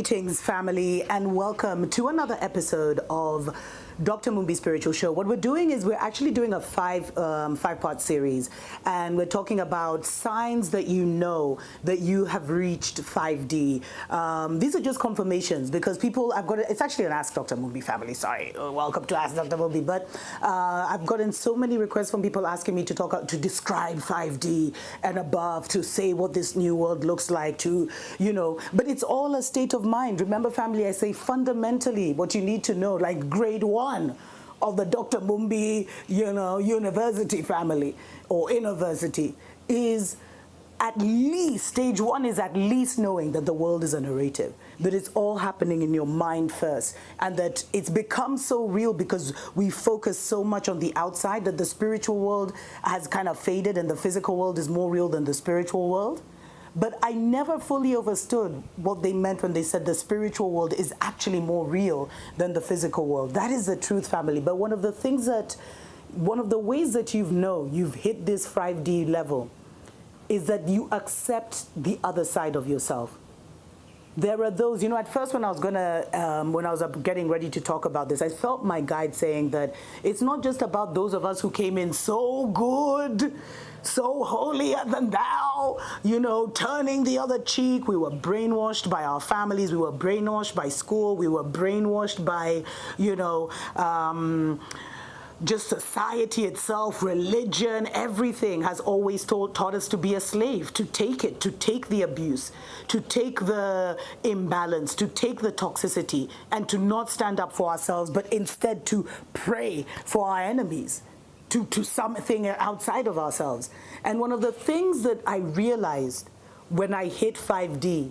Greetings, family, and welcome to another episode of Dr. Mumbi Spiritual Show. What we're doing is we're actually doing a five-part series, and we're talking about signs that you know that you have reached 5D. These are just confirmations because people, it's actually an Ask Dr. Mumbi family, sorry, welcome to Ask Dr. Mumbi, but I've gotten so many requests from people asking me to describe 5D and above, to say what this new world looks like, but it's all a state of mind. Remember, family, I say fundamentally what you need to know, like grade 1 of the Dr. Mumbi, university family or university, is at least, stage 1 is at least knowing that the world is a narrative, that it's all happening in your mind first, and that it's become so real because we focus so much on the outside that the spiritual world has kind of faded and the physical world is more real than the spiritual world. But I never fully understood what they meant when they said the spiritual world is actually more real than the physical world. That is the truth, family. But one of the ways that you've hit this 5D level is that you accept the other side of yourself. There are those, at first when I was getting ready to talk about this, I felt my guide saying that it's not just about those of us who came in so good, so holier than thou, turning the other cheek. We were brainwashed by our families. We were brainwashed by school. We were brainwashed by, just society itself, religion, everything has always taught us to be a slave, to take the abuse, to take the imbalance, to take the toxicity, and to not stand up for ourselves, but instead to pray for our enemies, to something outside of ourselves. And one of the things that I realized when I hit 5D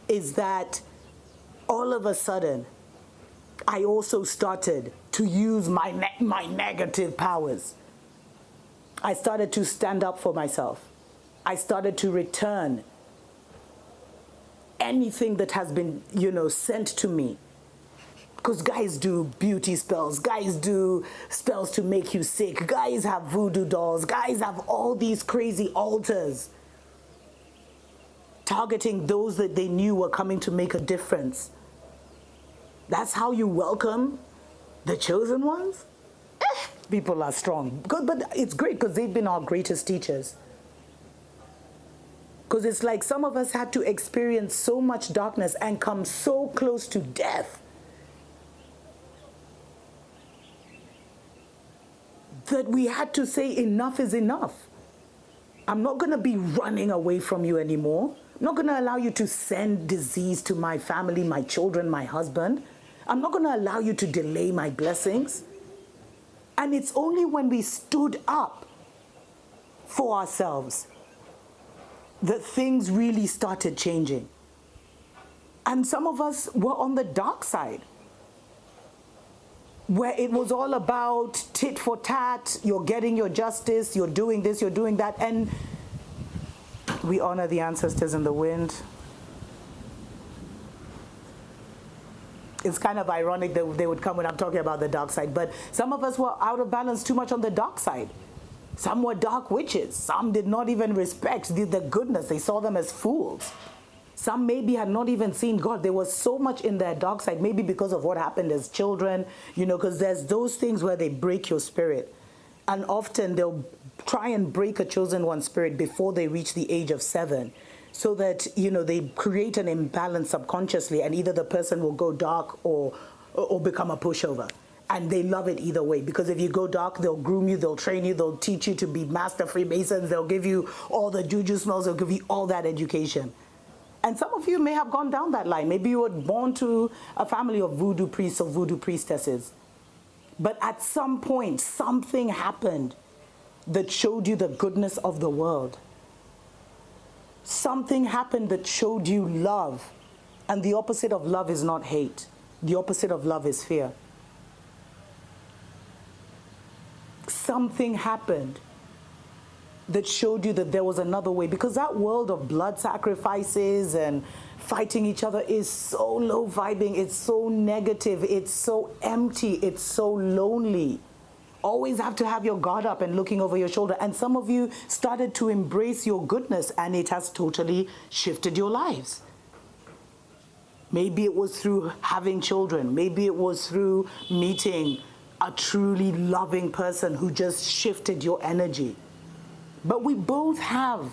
is that all of a sudden, I also started to use my negative powers. I started to stand up for myself. I started to return anything that has been, sent to me. Because guys do beauty spells, guys do spells to make you sick, guys have voodoo dolls, guys have all these crazy altars targeting those that they knew were coming to make a difference. That's how you welcome the chosen ones? People are strong. But it's great because they've been our greatest teachers. Because it's like some of us had to experience so much darkness and come so close to death that we had to say enough is enough. I'm not going to be running away from you anymore. I'm not going to allow you to send disease to my family, my children, my husband. I'm not going to allow you to delay my blessings. And it's only when we stood up for ourselves that things really started changing. And some of us were on the dark side, where it was all about tit for tat, you're getting your justice, you're doing this, you're doing that. And we honor the ancestors in the wind. It's kind of ironic that they would come when I'm talking about the dark side, but some of us were out of balance too much on the dark side. Some were dark witches. Some did not even respect the goodness. They saw them as fools. Some maybe had not even seen God. There was so much in their dark side, maybe because of what happened as children, because there's those things where they break your spirit. And often they'll try and break a chosen one's spirit before they reach the age of 7. So that, they create an imbalance subconsciously, and either the person will go dark or become a pushover. And they love it either way, because if you go dark, they'll groom you, they'll train you, they'll teach you to be master Freemasons, they'll give you all the juju smells, they'll give you all that education. And some of you may have gone down that line. Maybe you were born to a family of voodoo priests or voodoo priestesses. But at some point, something happened that showed you the goodness of the world. Something happened that showed you love. And the opposite of love is not hate. The opposite of love is fear. Something happened that showed you that there was another way. Because that world of blood sacrifices and fighting each other is so low vibing. It's so negative. It's so empty. It's so lonely. Always have to have your guard up and looking over your shoulder. And some of you started to embrace your goodness, and it has totally shifted your lives. Maybe it was through having children. Maybe it was through meeting a truly loving person who just shifted your energy. But we both have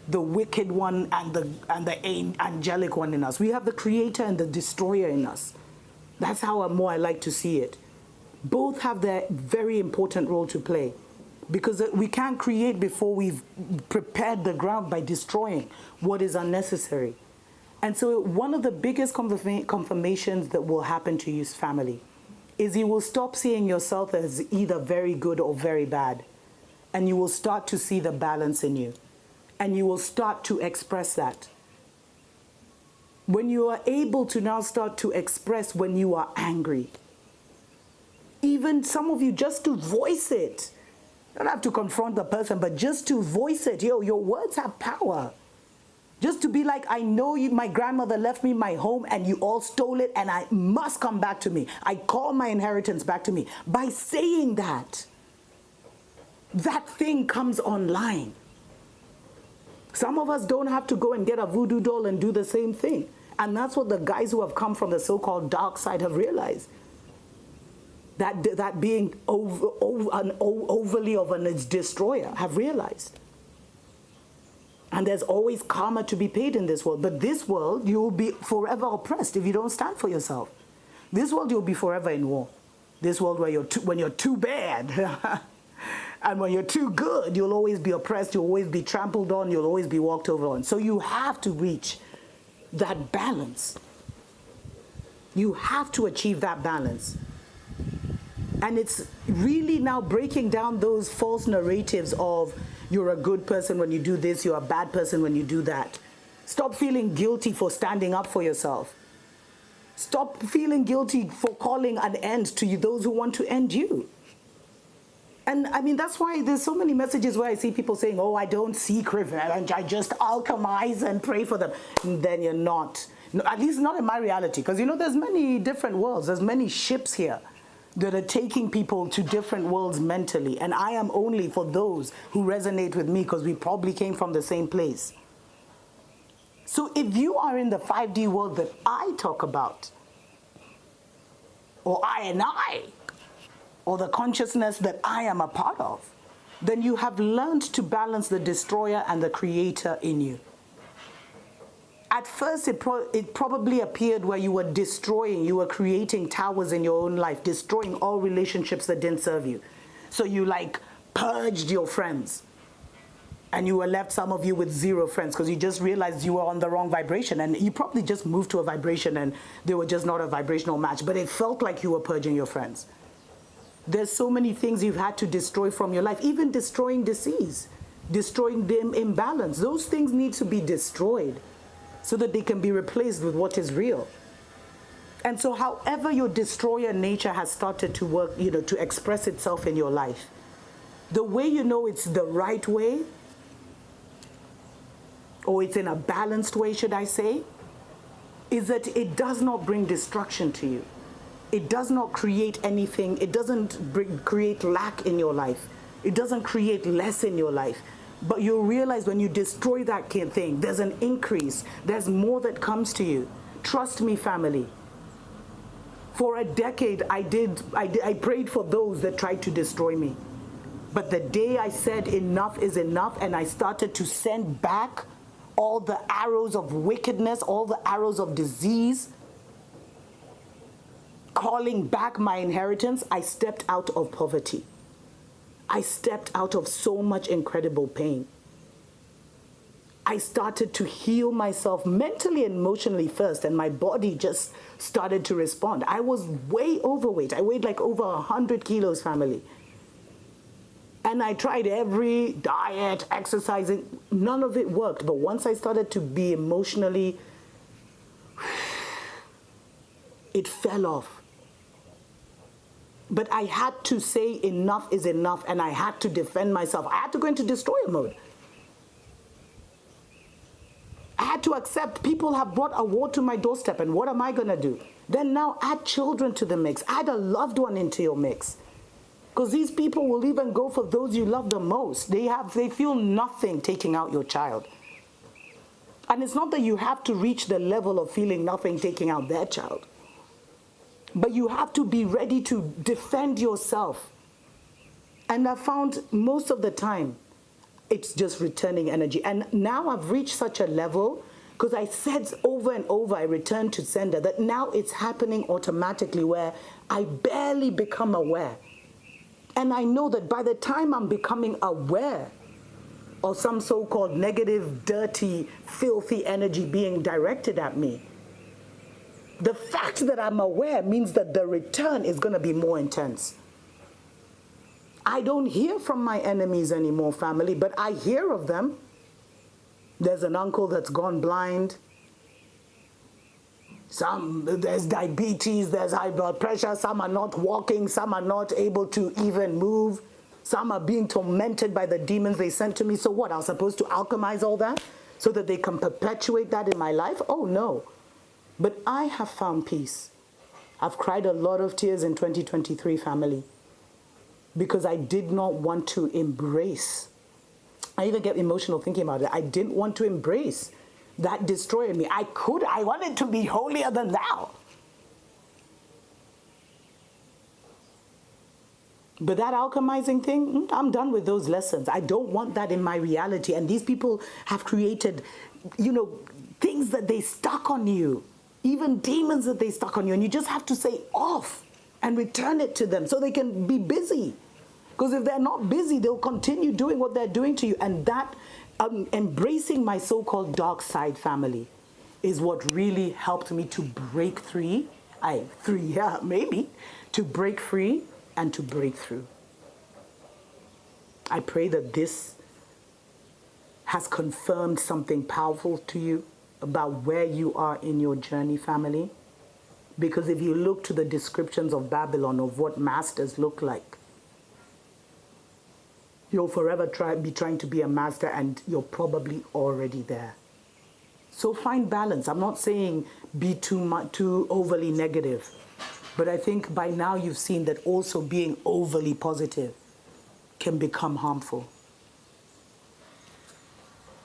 the wicked one and the angelic one in us. We have the creator and the destroyer in us. That's how I like to see it. Both have their very important role to play, because we can't create before we've prepared the ground by destroying what is unnecessary. And so one of the biggest confirmations that will happen to you's family is you will stop seeing yourself as either very good or very bad. And you will start to see the balance in you. And you will start to express that. When you are able to now start to express when you are angry, even some of you, just to voice it, you don't have to confront the person, but just to voice it. Your words have power. Just to be like, I know you, my grandmother left me my home and you all stole it and I must come back to me. I call my inheritance back to me. By saying that, that thing comes online. Some of us don't have to go and get a voodoo doll and do the same thing. And that's what the guys who have come from the so-called dark side have realized. That being overly of a destroyer have realized. And there's always karma to be paid in this world. But this world, you will be forever oppressed if you don't stand for yourself. This world, you'll be forever in war. This world where when you're too bad and when you're too good, you'll always be oppressed, you'll always be trampled on, you'll always be walked over on. So you have to reach that balance. You have to achieve that balance. And it's really now breaking down those false narratives of you're a good person when you do this, you're a bad person when you do that. Stop feeling guilty for standing up for yourself. Stop feeling guilty for calling an end to those who want to end you. And I mean, that's why there's so many messages where I see people saying, oh, I don't seek revenge, I just alchemize and pray for them. And then you're not. No, at least not in my reality. Because, there's many different worlds. There's many ships here that are taking people to different worlds mentally. And I am only for those who resonate with me because we probably came from the same place. So if you are in the 5D world that I talk about, or I, or the consciousness that I am a part of, then you have learned to balance the destroyer and the creator in you. At first, it probably appeared where you were destroying, you were creating towers in your own life, destroying all relationships that didn't serve you. So you purged your friends. And you were left, some of you, with 0 friends because you just realized you were on the wrong vibration. And you probably just moved to a vibration and they were just not a vibrational match. But it felt like you were purging your friends. There's so many things you've had to destroy from your life, even destroying disease, destroying the imbalance. Those things need to be destroyed so that they can be replaced with what is real. And so however your destroyer nature has started to work, to express itself in your life, the way you know it's the right way, or it's in a balanced way, should I say, is that it does not bring destruction to you. It does not create anything. It doesn't create lack in your life. It doesn't create less in your life. But you'll realize when you destroy that thing, there's an increase. There's more that comes to you. Trust me, family. For a decade, I prayed for those that tried to destroy me. But the day I said enough is enough and I started to send back all the arrows of wickedness, all the arrows of disease, calling back my inheritance, I stepped out of poverty. I stepped out of so much incredible pain. I started to heal myself mentally and emotionally first, and my body just started to respond. I was way overweight. I weighed over 100 kilos, family. And I tried every diet, exercising. None of it worked. But once I started to be emotionally, it fell off. But I had to say enough is enough, and I had to defend myself. I had to go into destroyer mode. I had to accept people have brought a war to my doorstep, and what am I going to do? Then now add children to the mix. Add a loved one into your mix. Because these people will even go for those you love the most. They feel nothing taking out your child. And it's not that you have to reach the level of feeling nothing taking out their child, but you have to be ready to defend yourself. And I found most of the time, it's just returning energy. And now I've reached such a level, because I said over and over, I return to sender, that now it's happening automatically where I barely become aware. And I know that by the time I'm becoming aware of some so-called negative, dirty, filthy energy being directed at me, the fact that I'm aware means that the return is going to be more intense. I don't hear from my enemies anymore, family, but I hear of them. There's an uncle that's gone blind. There's diabetes, there's high blood pressure, some are not walking, some are not able to even move, some are being tormented by the demons they sent to me. So what, I'm supposed to alchemize all that so that they can perpetuate that in my life? Oh no. But I have found peace. I've cried a lot of tears in 2023, family, because I did not want to embrace. I even get emotional thinking about it. I didn't want to embrace that destroyed me. I wanted to be holier than thou. But that alchemizing thing, I'm done with those lessons. I don't want that in my reality. And these people have created, things that they stuck on you, even demons that they stuck on you. And you just have to say off and return it to them so they can be busy. Because if they're not busy, they'll continue doing what they're doing to you. And that embracing my so-called dark side, family, is what really helped me to break free. To break free and to break through. I pray that this has confirmed something powerful to you about where you are in your journey, family. Because if you look to the descriptions of Babylon, of what masters look like, you'll forever be trying to be a master, and you're probably already there. So find balance. I'm not saying be too overly negative, but I think by now you've seen that also being overly positive can become harmful.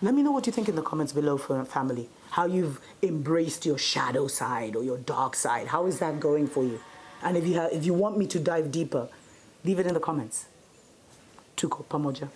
Let me know what you think in the comments below, for family. How you've embraced your shadow side or your dark side. How is that going for you? And if you want me to dive deeper, leave it in the comments. Tuko pamoja.